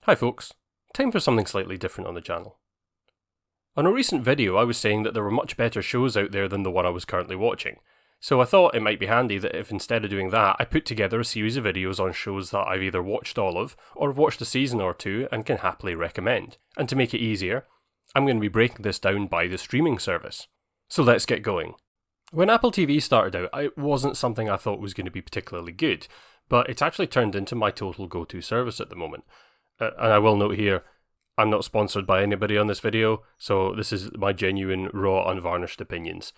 Hi folks, time for something slightly different on the channel. On a recent video I was saying that there were much better shows out there than the one I was currently watching, so I thought it might be handy that if instead of doing that I put together a series of videos on shows that I've either watched all of, or have watched a season or two and can happily recommend. And to make it easier, I'm going to be breaking this down by the streaming service. So let's get going. When Apple TV started out, it wasn't something I thought was going to be particularly good, but it's actually turned into my total go-to service at the moment. And I will note here, I'm not sponsored by anybody on this video, so this is my genuine, raw, unvarnished opinions.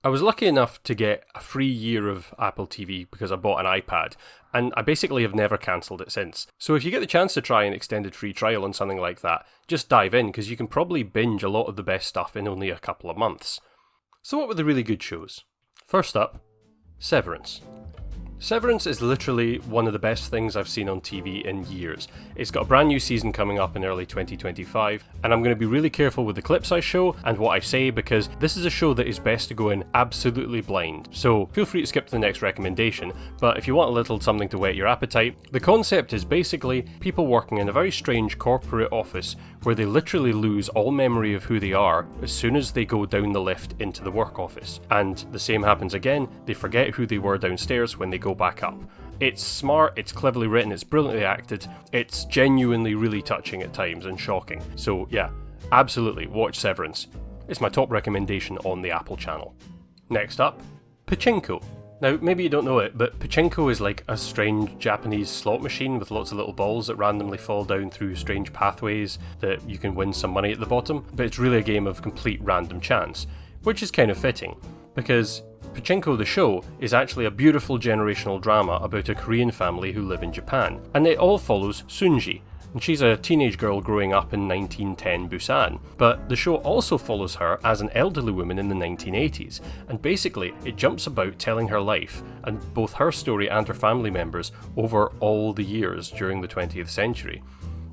I was lucky enough to get a free year of Apple TV because I bought an iPad, and I basically have never cancelled it since. So if you get the chance to try an extended free trial on something like that, just dive in because you can probably binge a lot of the best stuff in only a couple of months. So what were the really good shows? First up, Severance. Severance is literally one of the best things I've seen on TV in years. It's got a brand new season coming up in early 2025, and I'm going to be really careful with the clips I show and what I say because this is a show that is best to go in absolutely blind. So feel free to skip to the next recommendation, but if you want a little something to whet your appetite, the concept is basically people working in a very strange corporate office where they literally lose all memory of who they are as soon as they go down the lift into the work office. And the same happens again, they forget who they were downstairs when they go back up. It's smart, it's cleverly written, it's brilliantly acted, it's genuinely really touching at times and shocking. So yeah, absolutely watch Severance. It's my top recommendation on the Apple channel. Next up, Pachinko. Now, maybe you don't know it, but Pachinko is like a strange Japanese slot machine with lots of little balls that randomly fall down through strange pathways that you can win some money at the bottom, but it's really a game of complete random chance, which is kind of fitting, because Pachinko the show is actually a beautiful generational drama about a Korean family who live in Japan, and it all follows Sunji, and she's a teenage girl growing up in 1910 Busan. But the show also follows her as an elderly woman in the 1980s, and basically it jumps about telling her life, and both her story and her family members, over all the years during the 20th century.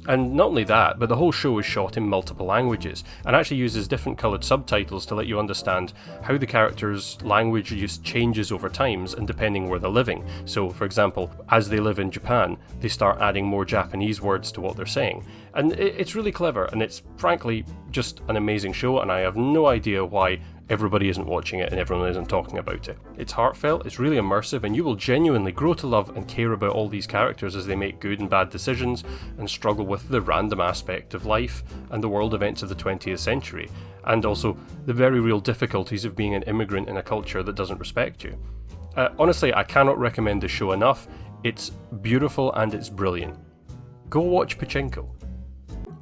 And not only that, but the whole show is shot in multiple languages, and actually uses different coloured subtitles to let you understand how the characters' language use changes over times and depending where they're living. So, for example, as they live in Japan, they start adding more Japanese words to what they're saying. And it's really clever, and it's frankly just an amazing show, and I have no idea why everybody isn't watching it and everyone isn't talking about it. It's heartfelt, it's really immersive, and you will genuinely grow to love and care about all these characters as they make good and bad decisions and struggle with the random aspect of life and the world events of the 20th century, and also the very real difficulties of being an immigrant in a culture that doesn't respect you. Honestly, I cannot recommend this show enough. It's beautiful and it's brilliant. Go watch Pachinko.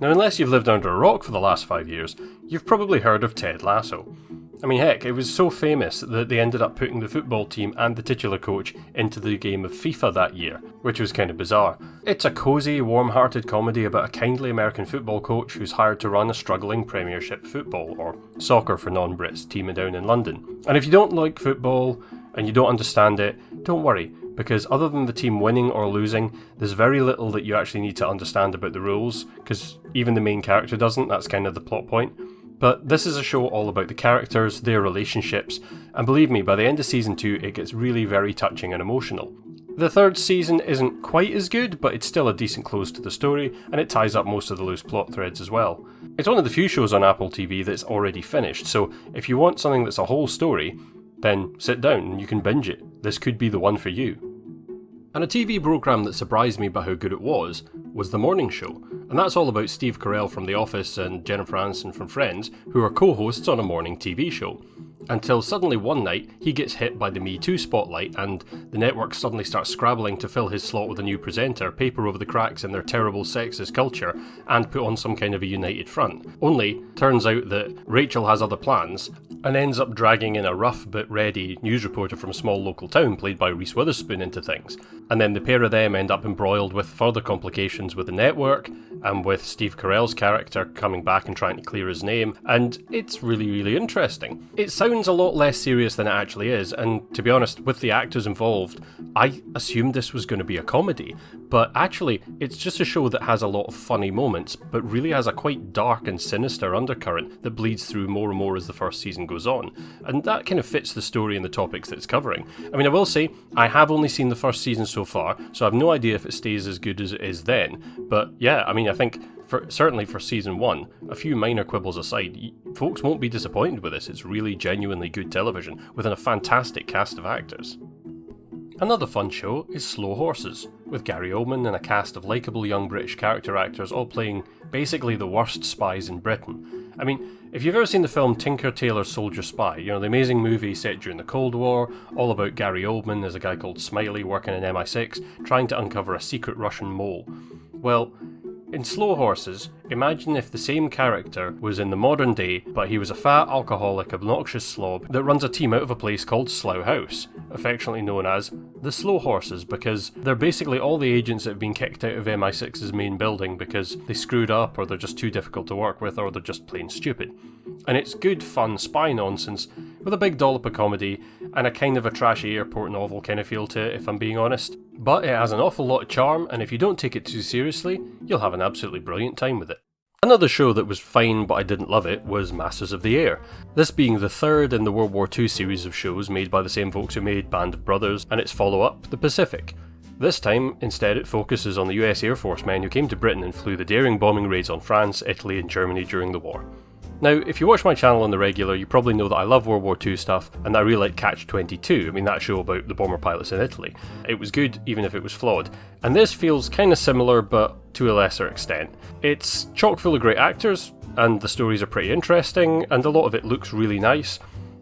Now, unless you've lived under a rock for the last 5 years, you've probably heard of Ted Lasso. I mean, heck, it was so famous that they ended up putting the football team and the titular coach into the game of FIFA that year, which was kind of bizarre. It's a cosy, warm-hearted comedy about a kindly American football coach who's hired to run a struggling Premiership football, or soccer for non-Brits, team down in London. And if you don't like football and you don't understand it, don't worry, because other than the team winning or losing, there's very little that you actually need to understand about the rules, because even the main character doesn't, that's kind of the plot point. But this is a show all about the characters, their relationships, and believe me, by the end of season 2 it gets really very touching and emotional. The third season isn't quite as good, but it's still a decent close to the story, and it ties up most of the loose plot threads as well. It's one of the few shows on Apple TV that's already finished, so if you want something that's a whole story, then sit down and you can binge it. This could be the one for you. And a TV programme that surprised me by how good it was The Morning Show, and that's all about Steve Carell from The Office and Jennifer Aniston from Friends, who are co-hosts on a morning TV show. Until suddenly one night, he gets hit by the Me Too spotlight and the network suddenly starts scrabbling to fill his slot with a new presenter, paper over the cracks in their terrible sexist culture, and put on some kind of a united front. Only, turns out that Rachel has other plans, and ends up dragging in a rough but ready news reporter from a small local town played by Reese Witherspoon into things. And then the pair of them end up embroiled with further complications with the network, and with Steve Carell's character coming back and trying to clear his name, and it's really, really interesting. It sounds a lot less serious than it actually is, and to be honest, with the actors involved, I assumed this was going to be a comedy, but actually it's just a show that has a lot of funny moments, but really has a quite dark and sinister undercurrent that bleeds through more and more as the first season goes on, and that kind of fits the story and the topics that it's covering. I mean, I will say, I have only seen the first season so far, so I have no idea if it stays as good as it is then, but yeah, I mean, I think, certainly for Season 1, a few minor quibbles aside, folks won't be disappointed with this. It's really genuinely good television, within a fantastic cast of actors. Another fun show is Slow Horses, with Gary Oldman and a cast of likeable young British character actors all playing basically the worst spies in Britain. I mean, if you've ever seen the film Tinker Tailor Soldier Spy, the amazing movie set during the Cold War, all about Gary Oldman as a guy called Smiley working in MI6, trying to uncover a secret Russian mole. Well, in Slow Horses, imagine if the same character was in the modern day, but he was a fat, alcoholic, obnoxious slob that runs a team out of a place called Slough House, affectionately known as the Slow Horses, because they're basically all the agents that have been kicked out of MI6's main building because they screwed up, or they're just too difficult to work with, or they're just plain stupid. And it's good, fun spy nonsense with a big dollop of comedy and a kind of a trashy airport novel kind of feel to it, if I'm being honest. But it has an awful lot of charm, and if you don't take it too seriously, you'll have an absolutely brilliant time with it. Another show that was fine but I didn't love it was Masters of the Air, this being the third in the World War II series of shows made by the same folks who made Band of Brothers and its follow-up, The Pacific. This time, instead, it focuses on the US Air Force men who came to Britain and flew the daring bombing raids on France, Italy and Germany during the war. Now, if you watch my channel on the regular, you probably know that I love World War II stuff, and that I really like Catch-22, I mean that show about the bomber pilots in Italy. It was good, even if it was flawed. And this feels kinda similar, but to a lesser extent. It's chock full of great actors, and the stories are pretty interesting, and a lot of it looks really nice.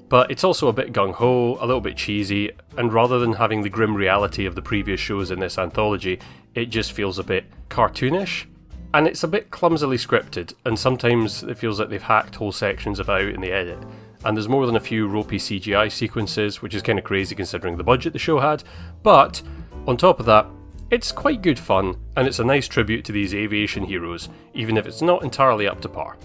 But it's also a bit gung-ho, a little bit cheesy, and rather than having the grim reality of the previous shows in this anthology, it just feels a bit cartoonish. And it's a bit clumsily scripted, and sometimes it feels like they've hacked whole sections of it out in the edit. And there's more than a few ropey CGI sequences, which is kind of crazy considering the budget the show had. But, on top of that, it's quite good fun, and it's a nice tribute to these aviation heroes, even if it's not entirely up to par.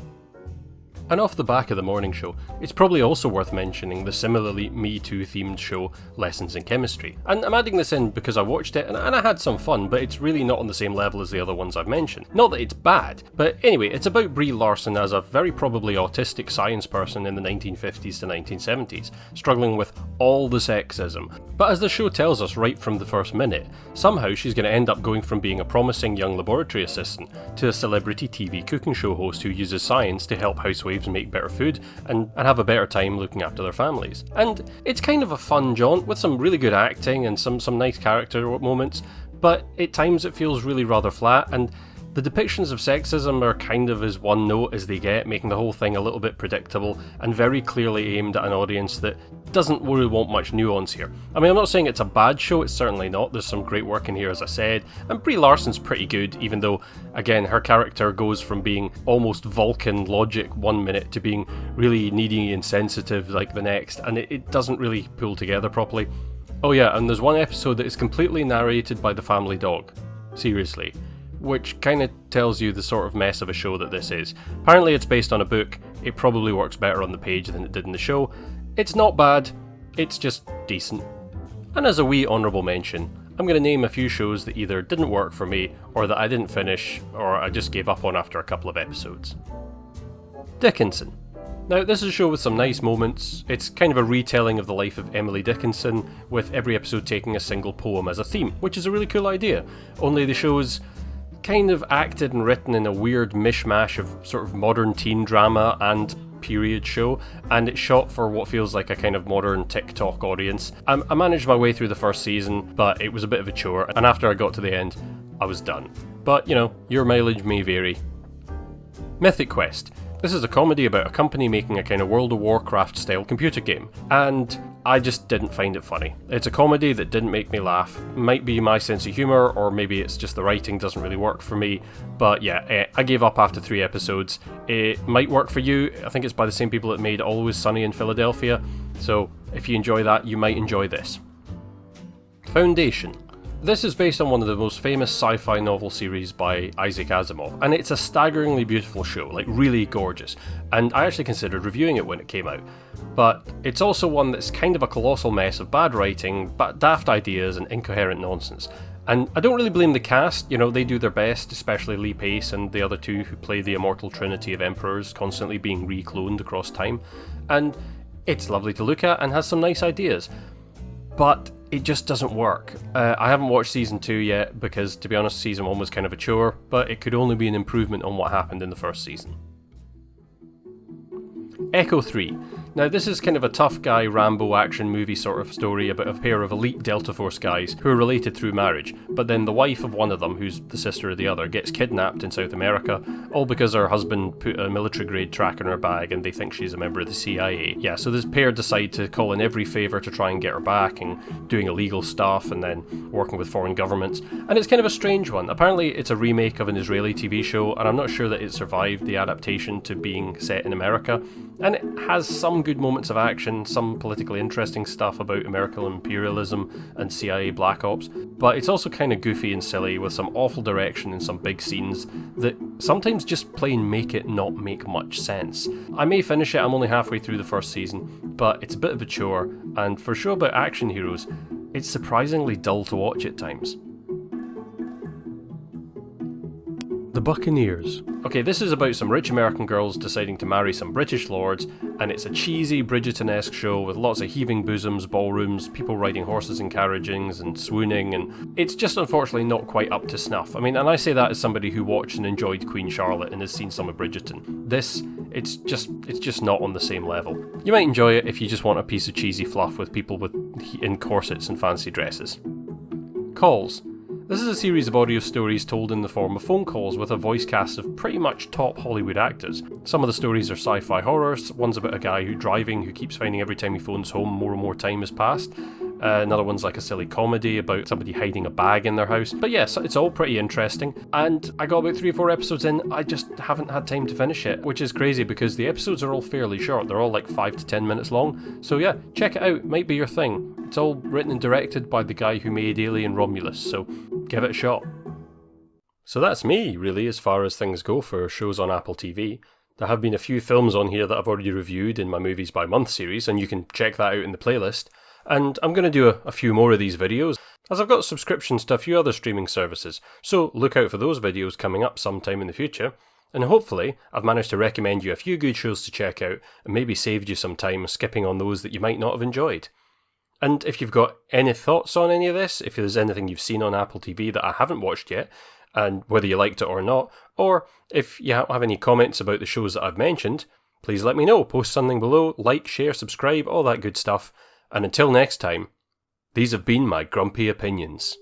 And off the back of the morning show, it's probably also worth mentioning the similarly Me Too themed show Lessons in Chemistry. And I'm adding this in because I watched it and I had some fun, but it's really not on the same level as the other ones I've mentioned. Not that it's bad, but anyway, it's about Brie Larson as a very probably autistic science person in the 1950s to 1970s, struggling with all the sexism. But as the show tells us right from the first minute, somehow she's going to end up going from being a promising young laboratory assistant to a celebrity TV cooking show host who uses science to help housewives make better food and have a better time looking after their families. And it's kind of a fun jaunt with some really good acting and some nice character moments, but at times it feels really rather flat, and the depictions of sexism are kind of as one note as they get, making the whole thing a little bit predictable and very clearly aimed at an audience that doesn't really want much nuance here. I mean, I'm not saying it's a bad show, it's certainly not. There's some great work in here, as I said, and Brie Larson's pretty good, even though, again, her character goes from being almost Vulcan logic one minute to being really needy and sensitive like the next, and it doesn't really pull together properly. Oh yeah, and there's one episode that is completely narrated by the family dog. Seriously. Which kind of tells you the sort of mess of a show that this is. Apparently it's based on a book, it probably works better on the page than it did in the show. It's not bad, it's just decent. And as a wee honourable mention, I'm going to name a few shows that either didn't work for me, or that I didn't finish, or I just gave up on after a couple of episodes. Dickinson. Now, this is a show with some nice moments. It's kind of a retelling of the life of Emily Dickinson, with every episode taking a single poem as a theme, which is a really cool idea. Only the show's kind of acted and written in a weird mishmash of sort of modern teen drama and period show, and it's shot for what feels like a kind of modern TikTok audience. I managed my way through the first season, but it was a bit of a chore, and after I got to the end, I was done. But, your mileage may vary. Mythic Quest. This is a comedy about a company making a kind of World of Warcraft style computer game, and I just didn't find it funny. It's a comedy that didn't make me laugh. Might be my sense of humour, or maybe it's just the writing doesn't really work for me, but yeah, I gave up after 3 episodes. It might work for you. I think it's by the same people that made Always Sunny in Philadelphia, so if you enjoy that, you might enjoy this. Foundation. This is based on one of the most famous sci-fi novel series by Isaac Asimov, and it's a staggeringly beautiful show, like really gorgeous, and I actually considered reviewing it when it came out. But it's also one that's kind of a colossal mess of bad writing, but daft ideas and incoherent nonsense. And I don't really blame the cast, they do their best, especially Lee Pace and the other two who play the immortal trinity of emperors constantly being recloned across time. And it's lovely to look at and has some nice ideas. but it just doesn't work. I haven't watched season 2 yet because, to be honest, season 1 was kind of a chore, but it could only be an improvement on what happened in the first season. Echo 3. Now, this is kind of a tough guy Rambo action movie sort of story about a pair of elite Delta Force guys who are related through marriage, but then the wife of one of them, who's the sister of the other, gets kidnapped in South America, all because her husband put a military grade track in her bag and they think she's a member of the CIA. Yeah, so this pair decide to call in every favour to try and get her back, and doing illegal stuff and then working with foreign governments. And it's kind of a strange one. Apparently it's a remake of an Israeli TV show, and I'm not sure that it survived the adaptation to being set in America. And it has some good moments of action, some politically interesting stuff about American imperialism and CIA black ops, but it's also kind of goofy and silly with some awful direction and some big scenes that sometimes just plain make it not make much sense. I may finish it, I'm only halfway through the first season, but it's a bit of a chore, and for a show about action heroes, it's surprisingly dull to watch at times. The Buccaneers. Okay, this is about some rich American girls deciding to marry some British lords, and it's a cheesy Bridgerton-esque show with lots of heaving bosoms, ballrooms, people riding horses and carriages and swooning, and it's just unfortunately not quite up to snuff. I mean, and I say that as somebody who watched and enjoyed Queen Charlotte and has seen some of Bridgerton. This, it's just not on the same level. You might enjoy it if you just want a piece of cheesy fluff with people in corsets and fancy dresses. Calls. This is a series of audio stories told in the form of phone calls with a voice cast of pretty much top Hollywood actors. Some of the stories are sci-fi horrors, one's about a guy who keeps finding every time he phones home more and more time has passed. Another one's like a silly comedy about somebody hiding a bag in their house. But yes, it's all pretty interesting, and I got about 3 or 4 episodes in, I just haven't had time to finish it, which is crazy because the episodes are all fairly short, they're all like 5 to 10 minutes long, so yeah, check it out, might be your thing. It's all written and directed by the guy who made Alien Romulus, so give it a shot. So that's me, really, as far as things go for shows on Apple TV. There have been a few films on here that I've already reviewed in my Movies by Month series, and you can check that out in the playlist. And I'm going to do a few more of these videos, as I've got subscriptions to a few other streaming services, so look out for those videos coming up sometime in the future. And hopefully, I've managed to recommend you a few good shows to check out, and maybe saved you some time skipping on those that you might not have enjoyed. And if you've got any thoughts on any of this, if there's anything you've seen on Apple TV that I haven't watched yet, and whether you liked it or not, or if you have any comments about the shows that I've mentioned, please let me know. Post something below, like, share, subscribe, all that good stuff. And until next time, these have been my grumpy opinions.